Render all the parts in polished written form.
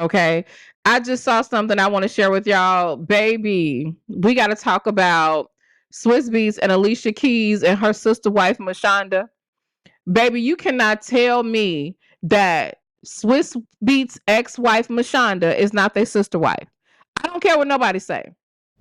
Okay. I just saw something I want to share with y'all. Baby, we got to talk about Swizz Beatz and Alicia Keys and her sister wife, Mashonda. Baby, you cannot tell me that Swizz Beatz ex-wife, Mashonda, is not their sister wife. I don't care what nobody say.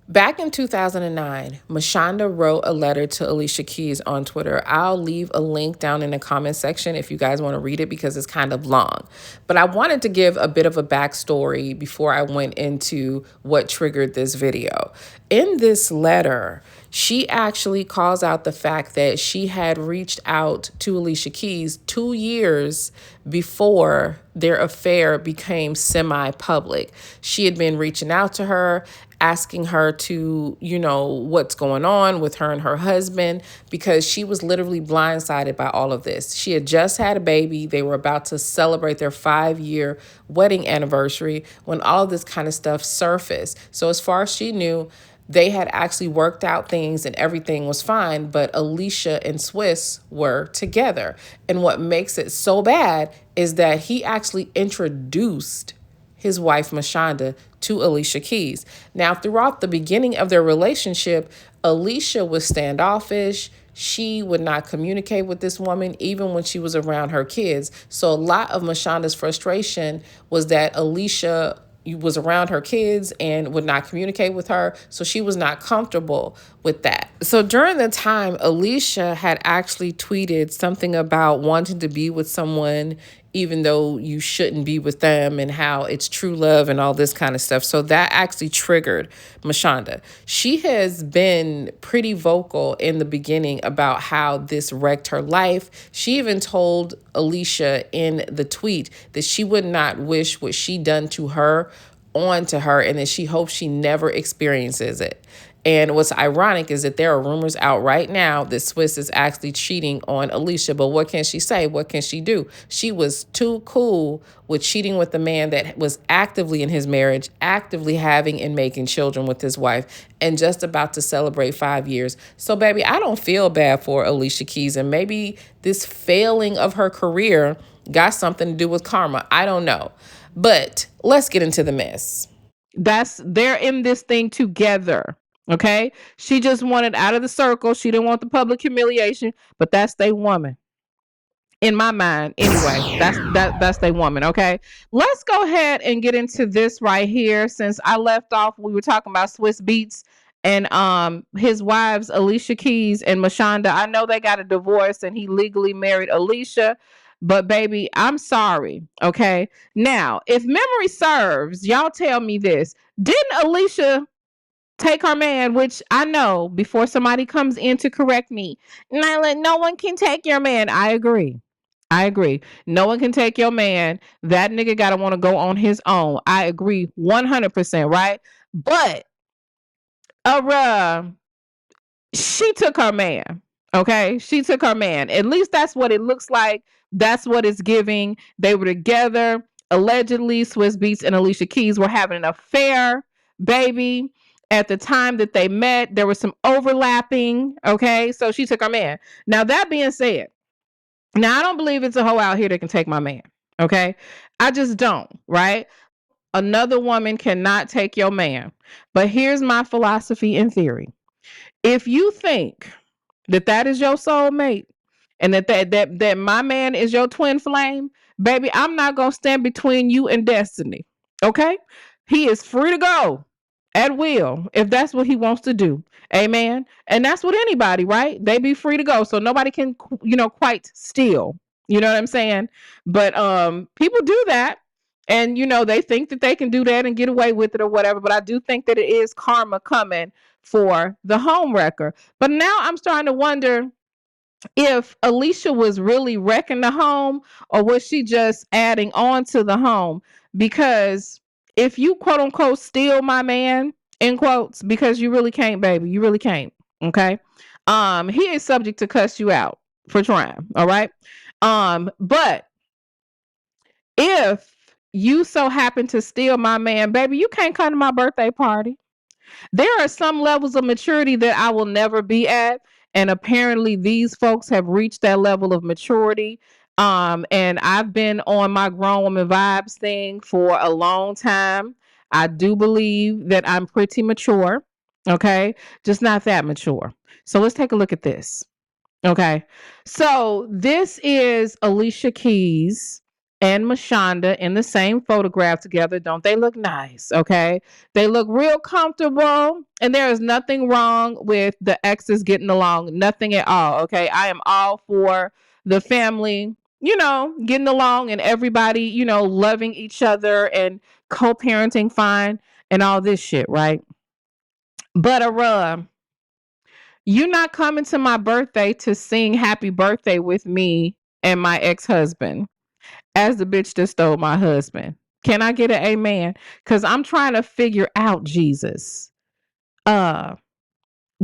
Back in 2009, Mashonda wrote a letter to Alicia Keys on Twitter. I'll leave a link down in the comment section if you guys want to read it because it's kind of long. But I wanted to give a bit of a backstory before I went into what triggered this video. In this letter, she actually calls out the fact that she had reached out to Alicia Keys 2 years before their affair became semi-public. She had been reaching out to her, asking her to, what's going on with her and her husband, because she was literally blindsided by all of this. She had just had a baby. They were about to celebrate their 5-year wedding anniversary when all of this kind of stuff surfaced. So as far as she knew, they had actually worked out things and everything was fine, but Alicia and Swizz were together. And what makes it so bad is that he actually introduced his wife, Mashonda, to Alicia Keys. Now, throughout the beginning of their relationship, Alicia was standoffish. She would not communicate with this woman, even when she was around her kids. So a lot of Mashonda's frustration was that Alicia was around her kids and would not communicate with her. So she was not comfortable with that. So during the time, Alicia had actually tweeted something about wanting to be with someone even though you shouldn't be with them, and how it's true love and all this kind of stuff. So that actually triggered Mashonda. She has been pretty vocal in the beginning about how this wrecked her life. She even told Alicia in the tweet that she would not wish what she done to her onto her, and that she hopes she never experiences it. And what's ironic is that there are rumors out right now that Swizz is actually cheating on Alicia. But what can she say? What can she do? She was too cool with cheating with the man that was actively in his marriage, actively having and making children with his wife, and just about to celebrate 5 years. So, baby, I don't feel bad for Alicia Keys. And maybe this failing of her career got something to do with karma. I don't know. But let's get into the mess. They're in this thing together. Okay. She just wanted out of the circle. She didn't want the public humiliation, but that's their woman. In my mind, anyway, that's their woman. Okay. Let's go ahead and get into this right here. Since I left off, we were talking about Swizz Beatz and his wives, Alicia Keys and Mashonda. I know they got a divorce and he legally married Alicia. But baby, I'm sorry. Okay. Now, if memory serves, y'all tell me this. Didn't Alicia take her man? Which I know, before somebody comes in to correct me, Nylah, no one can take your man. I agree. I agree. No one can take your man. That nigga gotta want to go on his own. I agree 100%, right? But she took her man. Okay. She took her man. At least that's what it looks like. That's what it's giving. They were together. Allegedly, Swizz Beatz and Alicia Keys were having an affair, baby. At the time that they met, there was some overlapping. Okay. So she took her man. Now, that being said, now I don't believe it's a hoe out here that can take my man. Okay. I just don't. Right. Another woman cannot take your man. But here's my philosophy and theory. If you think that that is your soulmate and that my man is your twin flame, baby, I'm not going to stand between you and destiny. Okay? He is free to go at will if that's what he wants to do. Amen. And that's with anybody, right? They be free to go. So nobody can, quite steal. You know what I'm saying? But people do that. And they think that they can do that and get away with it or whatever. But I do think that it is karma coming for the home wrecker. But now I'm starting to wonder if Alicia was really wrecking the home, or was she just adding on to the home? Because if you quote unquote steal my man, in quotes, because you really can't, baby, you really can't. Okay. He is subject to cuss you out for trying. All right. But if you so happen to steal my man, baby, you can't come to my birthday party. There are some levels of maturity that I will never be at. And apparently these folks have reached that level of maturity. And I've been on my grown woman vibes thing for a long time. I do believe that I'm pretty mature. Okay. Just not that mature. So let's take a look at this. Okay. So this is Alicia Keys and Mashonda in the same photograph together. Don't they look nice? Okay. They look real comfortable. And there is nothing wrong with the exes getting along. Nothing at all. Okay. I am all for the family, getting along and everybody, loving each other and co parenting fine and all this shit. Right. But you're not coming to my birthday to sing happy birthday with me and my ex-husband as the bitch that stole my husband. Can I get an amen? Because I'm trying to figure out, Jesus. What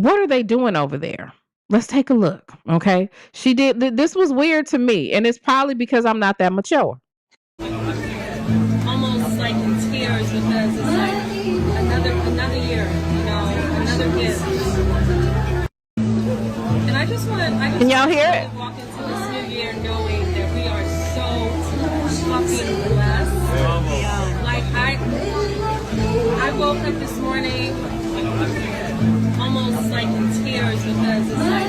are they doing over there? Let's take a look. Okay. She did this was weird to me, and it's probably because I'm not that mature. Almost like in tears because it's like another year, another gift. And I just Can y'all hear it? Walk into this new year knowing that we are so fucking blessed. Like I woke up this morning almost like in tears because it's like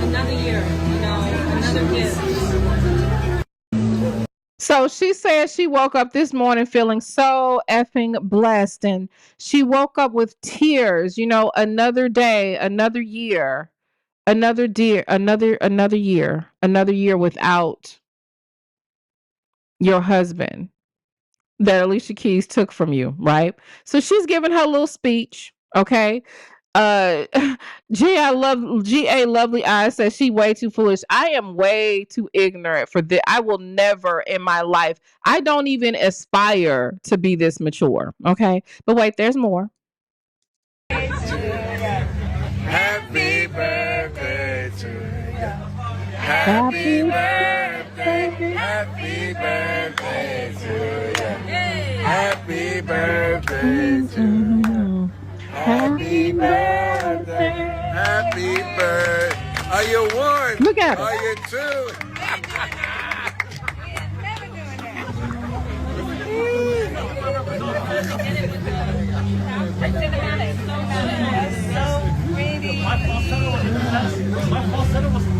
another year, another gift. So she said she woke up this morning feeling so effing blessed, and she woke up with tears, another day, another year, another year without your husband that Alicia Keys took from you, right? So she's giving her little speech, okay? GA Lovely Eyes says she way too foolish. I am way too ignorant for this. I will never in my life. I don't even aspire to be this mature, okay? But wait, there's more. Happy birthday to you. Happy birthday. Happy birthday to you. Happy birthday to you. Happy birthday. Happy birthday. Are you one? Look at her. Are you two?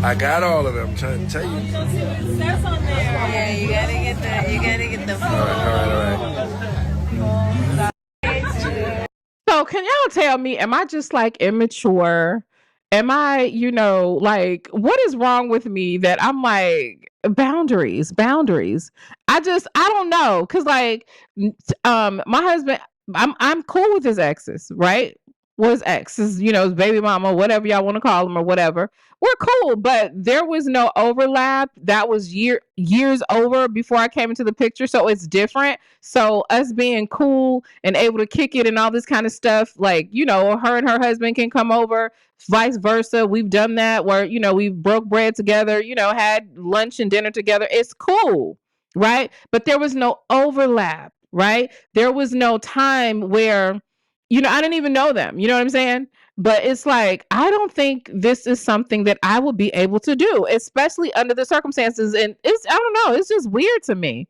I got all of them. I'm trying to tell you. Yeah, you gotta get the All right. So can y'all tell me, am I just like immature? Am I, like what is wrong with me that I'm like boundaries? I don't know. Cause like my husband, I'm cool with his exes, right? Well, his exes, his baby mama, whatever y'all want to call him or whatever. We're cool, but there was no overlap. That was years over before I came into the picture. So it's different. So us being cool and able to kick it and all this kind of stuff, like, her and her husband can come over, vice versa. We've done that where, we broke bread together, had lunch and dinner together. It's cool, right? But there was no overlap, right? There was no time where, I didn't even know them. You know what I'm saying? But it's like, I don't think this is something that I will be able to do, especially under the circumstances. And I don't know, it's just weird to me.